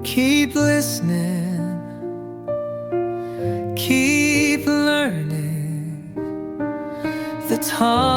Keep listening, keep learning. The Tom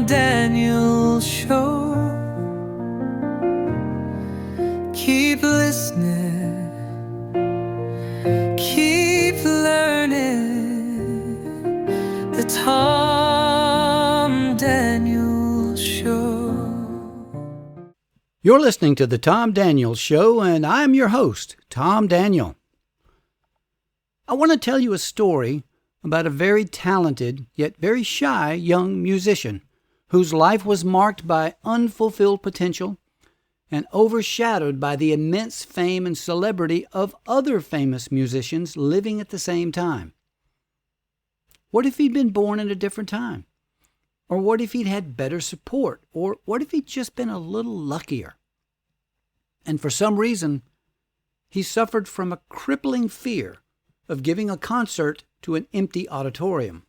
Daniels Show. Keep listening, keep learning. The Tom Daniels Show. You're listening to The Tom Daniels Show, and I'm your host, Tom Daniel. I want to tell you a story about a very talented, yet very shy young musician whose life was marked by unfulfilled potential and overshadowed by the immense fame and celebrity of other famous musicians living at the same time. What if he'd been born in a different time? Or what if he'd had better support? Or what if he'd just been a little luckier? And for some reason, he suffered from a crippling fear of giving a concert to an empty auditorium.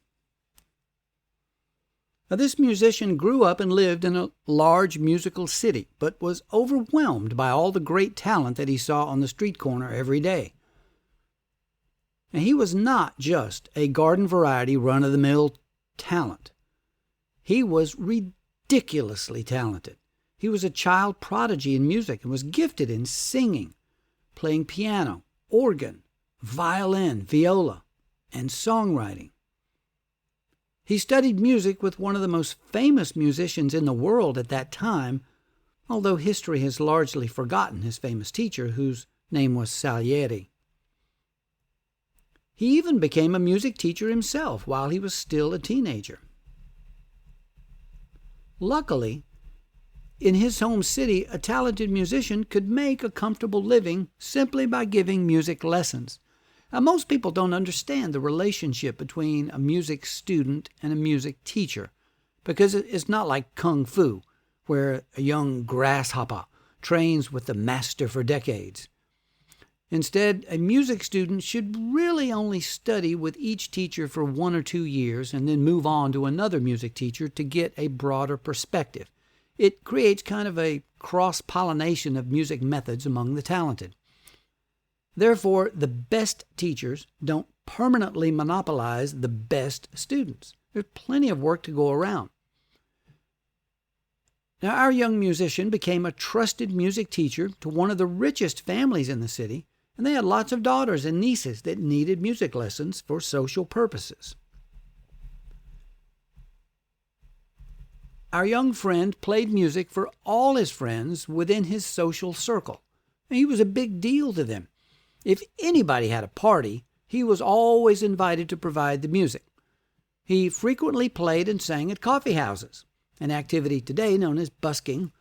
Now, this musician grew up and lived in a large musical city, but was overwhelmed by all the great talent that he saw on the street corner every day. And he was not just a garden variety run-of-the-mill talent. He was ridiculously talented. He was a child prodigy in music and was gifted in singing, playing piano, organ, violin, viola, and songwriting. He studied music with one of the most famous musicians in the world at that time, although history has largely forgotten his famous teacher, whose name was Salieri. He even became a music teacher himself while he was still a teenager. Luckily, in his home city, a talented musician could make a comfortable living simply by giving music lessons. Now, most people don't understand the relationship between a music student and a music teacher, because it's not like kung fu, where a young grasshopper trains with the master for decades. Instead, a music student should really only study with each teacher for 1 or 2 years and then move on to another music teacher to get a broader perspective. It creates kind of a cross-pollination of music methods among the talented. Therefore, the best teachers don't permanently monopolize the best students. There's plenty of work to go around. Now, our young musician became a trusted music teacher to one of the richest families in the city, and they had lots of daughters and nieces that needed music lessons for social purposes. Our young friend played music for all his friends within his social circle. He was a big deal to them. If anybody had a party, he was always invited to provide the music. He frequently played and sang at coffee houses, an activity today known as busking.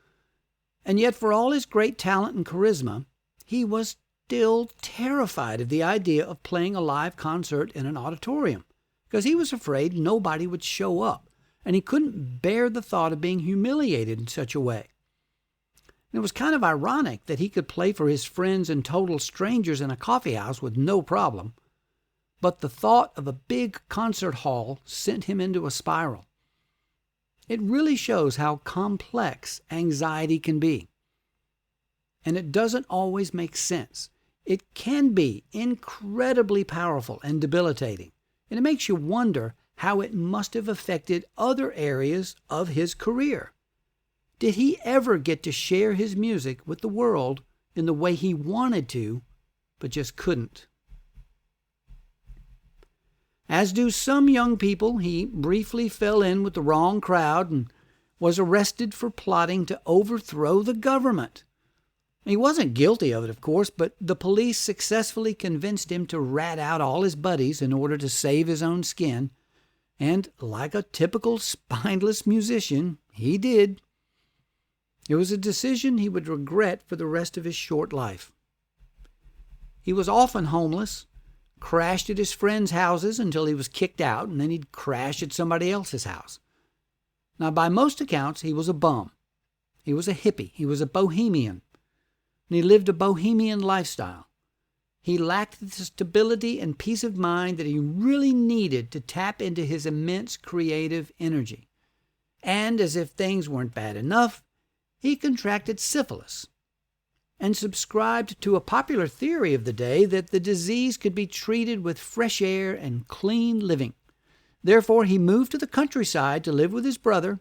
And yet, for all his great talent and charisma, he was still terrified of the idea of playing a live concert in an auditorium, because he was afraid nobody would show up, and he couldn't bear the thought of being humiliated in such a way. And it was kind of ironic that he could play for his friends and total strangers in a coffee house with no problem, but the thought of a big concert hall sent him into a spiral. It really shows how complex anxiety can be. And it doesn't always make sense. It can be incredibly powerful and debilitating, and it makes you wonder how it must have affected other areas of his career. Did he ever get to share his music with the world in the way he wanted to, but just couldn't? As do some young people, he briefly fell in with the wrong crowd and was arrested for plotting to overthrow the government. He wasn't guilty of it, of course, but the police successfully convinced him to rat out all his buddies in order to save his own skin. And like a typical spineless musician, he did. It was a decision he would regret for the rest of his short life. He was often homeless, crashed at his friends' houses until he was kicked out, and then he'd crash at somebody else's house. Now, by most accounts, he was a bum. He was a hippie. He was a bohemian. And he lived a bohemian lifestyle. He lacked the stability and peace of mind that he really needed to tap into his immense creative energy. And as if things weren't bad enough, he contracted syphilis. and subscribed to a popular theory of the day that the disease could be treated with fresh air and clean living. Therefore, he moved to the countryside to live with his brother,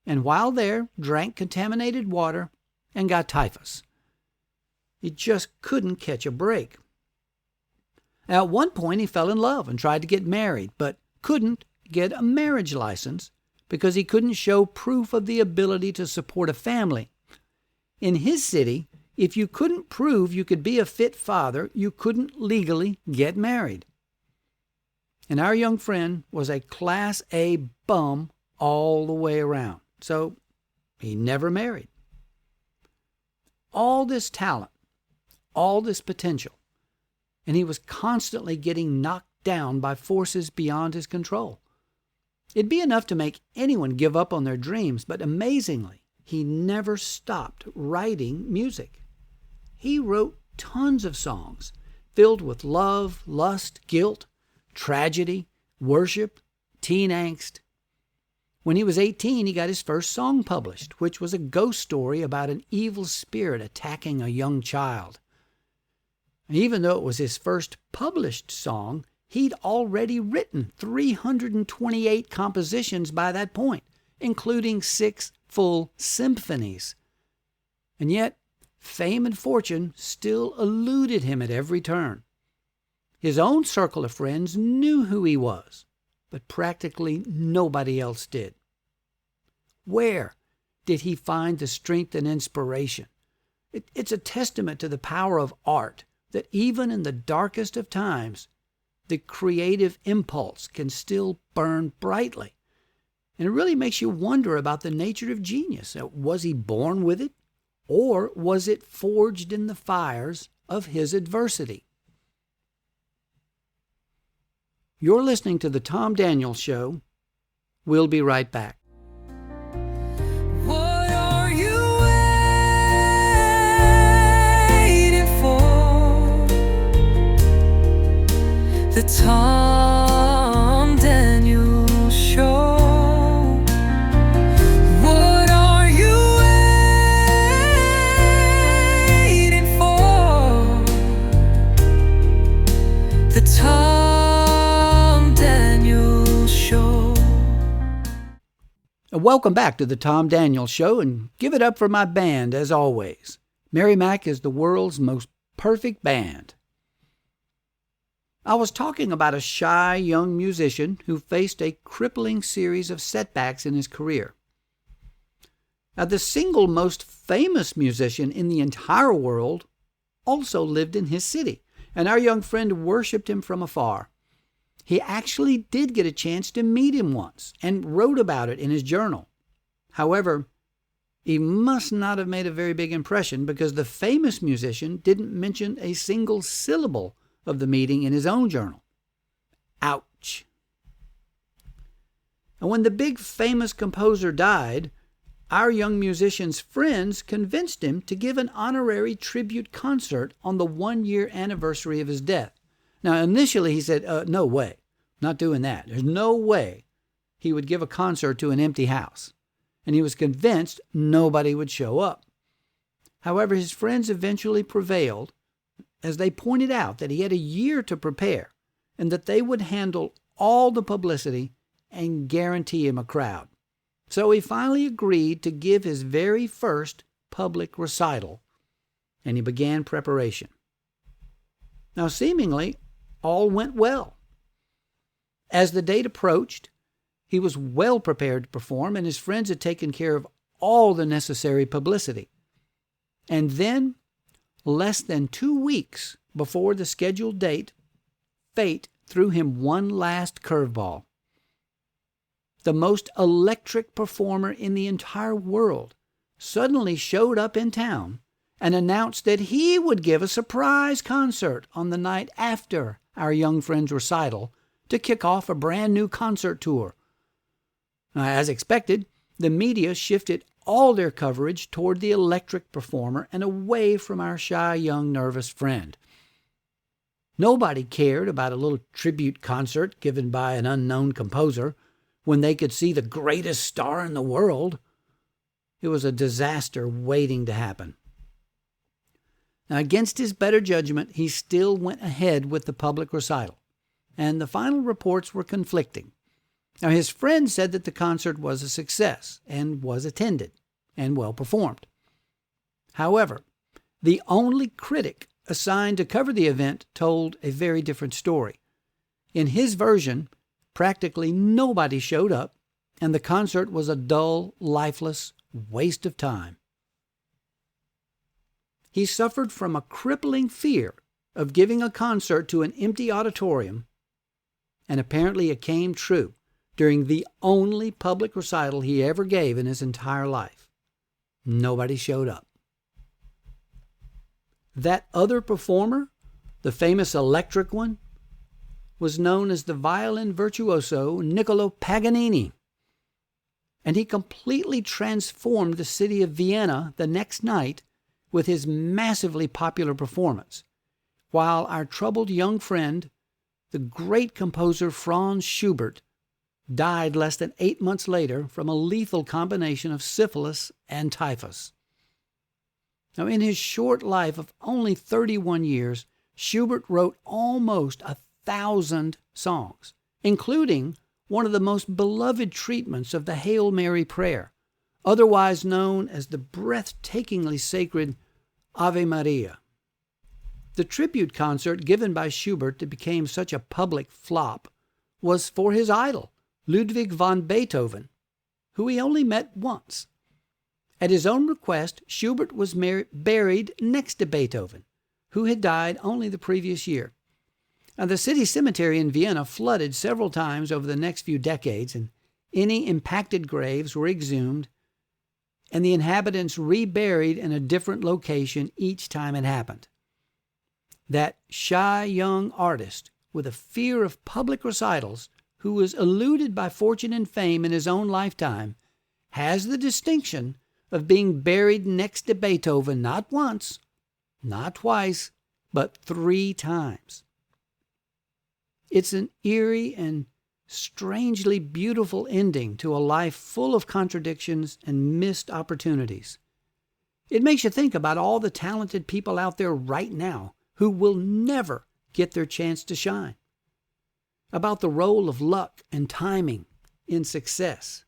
and while there, drank contaminated water and got typhus. He just couldn't catch a break. At one point, he fell in love and tried to get married, but couldn't get a marriage license because he couldn't show proof of the ability to support a family. In his city, if you couldn't prove you could be a fit father, you couldn't legally get married. And our young friend was a Class A bum all the way around, so he never married. All this talent, all this potential, and he was constantly getting knocked down by forces beyond his control. It'd be enough to make anyone give up on their dreams, but amazingly, he never stopped writing music. He wrote tons of songs filled with love, lust, guilt, tragedy, worship, teen angst. When he was 18, he got his first song published, which was a ghost story about an evil spirit attacking a young child. And even though it was his first published song, he'd already written 328 compositions by that point, including 6 full symphonies. And yet, fame and fortune still eluded him at every turn. His own circle of friends knew who he was, but practically nobody else did. Where did he find the strength and inspiration? It's a testament to the power of art that even in the darkest of times, the creative impulse can still burn brightly. And it really makes you wonder about the nature of genius. Was he born with it, or was it forged in the fires of his adversity? You're listening to The Tom Daniels Show. We'll be right back. What are you waiting for? The Tom Daniels Show. What are you waiting for? The Tom Daniels Show. Welcome back to The Tom Daniels Show, and give it up for my band as always. Mary Mac is the world's most perfect band. I was talking about a shy young musician who faced a crippling series of setbacks in his career. Now, the single most famous musician in the entire world also lived in his city, and our young friend worshipped him from afar. He actually did get a chance to meet him once and wrote about it in his journal. However, he must not have made a very big impression because the famous musician didn't mention a single syllable of the meeting in his own journal. Ouch. And when the big famous composer died, our young musician's friends convinced him to give an honorary tribute concert on the 1-year anniversary of his death. Now, initially he said, no way, not doing that. There's no way he would give a concert to an empty house. And he was convinced nobody would show up. However, his friends eventually prevailed as they pointed out that he had a year to prepare and that they would handle all the publicity and guarantee him a crowd. So he finally agreed to give his very first public recital, and he began preparation. Now, seemingly, all went well. As the date approached, he was well prepared to perform, and his friends had taken care of all the necessary publicity. And then, less than 2 weeks before the scheduled date, fate threw him one last curveball. The most electric performer in the entire world suddenly showed up in town and announced that he would give a surprise concert on the night after our young friend's recital to kick off a brand new concert tour. Now, as expected, the media shifted all their coverage toward the electric performer and away from our shy, young, nervous friend. Nobody cared about a little tribute concert given by an unknown composer when they could see the greatest star in the world. It was a disaster waiting to happen. Now, against his better judgment, he still went ahead with the public recital, and the final reports were conflicting. Now, his friends said that the concert was a success and was attended and well performed. However, the only critic assigned to cover the event told a very different story. In his version, practically nobody showed up, and the concert was a dull, lifeless waste of time. He suffered from a crippling fear of giving a concert to an empty auditorium, and apparently it came true during the only public recital he ever gave in his entire life. Nobody showed up. That other performer, the famous electric one, was known as the violin virtuoso Niccolo Paganini, and he completely transformed the city of Vienna the next night with his massively popular performance, while our troubled young friend, the great composer Franz Schubert, died less than 8 months later from a lethal combination of syphilis and typhus. Now, in his short life of only 31 years, Schubert wrote almost 1,000 songs, including one of the most beloved treatments of the Hail Mary prayer, otherwise known as the breathtakingly sacred Ave Maria. The tribute concert given by Schubert that became such a public flop was for his idol, Ludwig van Beethoven, who he only met once. At his own request, Schubert was buried next to Beethoven, who had died only the previous year. Now, the city cemetery in Vienna flooded several times over the next few decades, and any impacted graves were exhumed, and the inhabitants reburied in a different location each time it happened. That shy young artist with a fear of public recitals, who was eluded by fortune and fame in his own lifetime, has the distinction of being buried next to Beethoven not once, not twice, but 3 times. It's an eerie and strangely beautiful ending to a life full of contradictions and missed opportunities. It makes you think about all the talented people out there right now who will never get their chance to shine, about the role of luck and timing in success,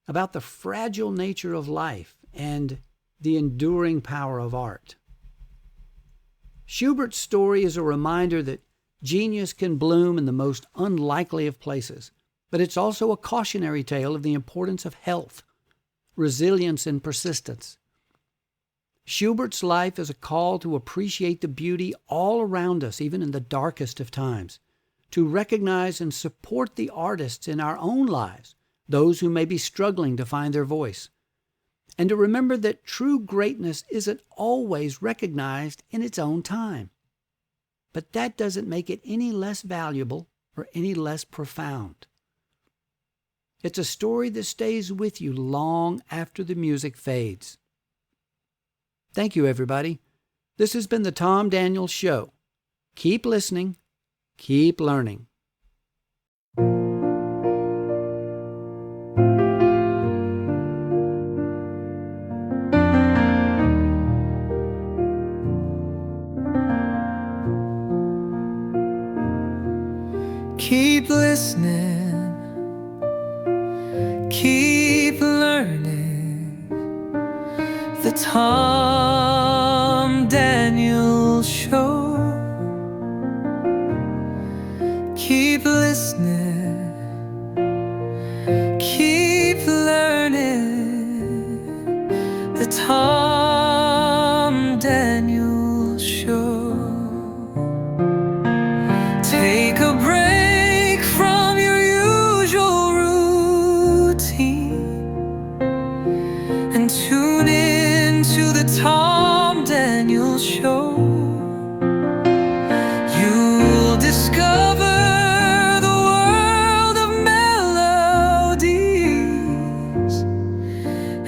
about the fragile nature of life and the enduring power of art. Schubert's story is a reminder that genius can bloom in the most unlikely of places, but it's also a cautionary tale of the importance of health, resilience, and persistence. Schubert's life is a call to appreciate the beauty all around us, even in the darkest of times, to recognize and support the artists in our own lives, those who may be struggling to find their voice, and to remember that true greatness isn't always recognized in its own time. But that doesn't make it any less valuable or any less profound. It's a story that stays with you long after the music fades. Thank you, everybody. This has been the Tom Daniels Show. Keep listening. Keep learning. Keep listening, keep learning. The Tom Daniels Show. Keep listening, keep learning. The Tom Daniels Show. Take a break from your usual routine and tune in to the Tom Daniels Show. You'll discover the world of melodies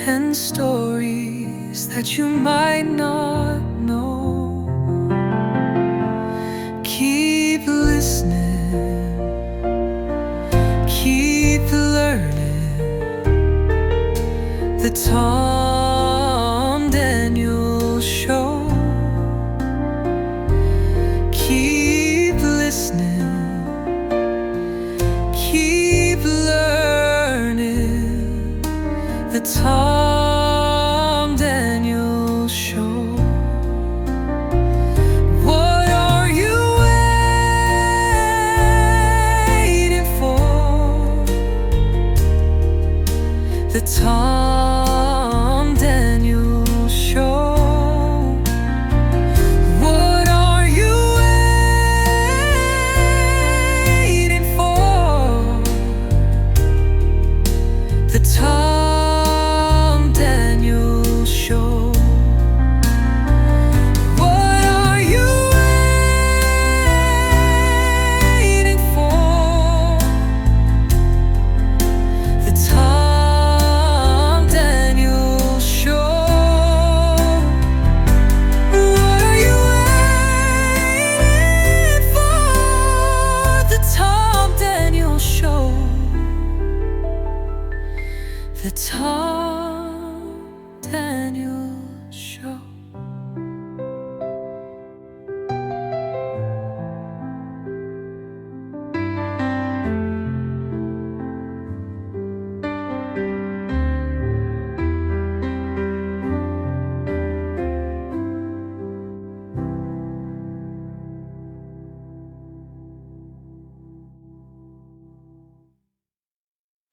and stories that you might not know. Keep listening, keep learning. The Tom Daniels Show. the time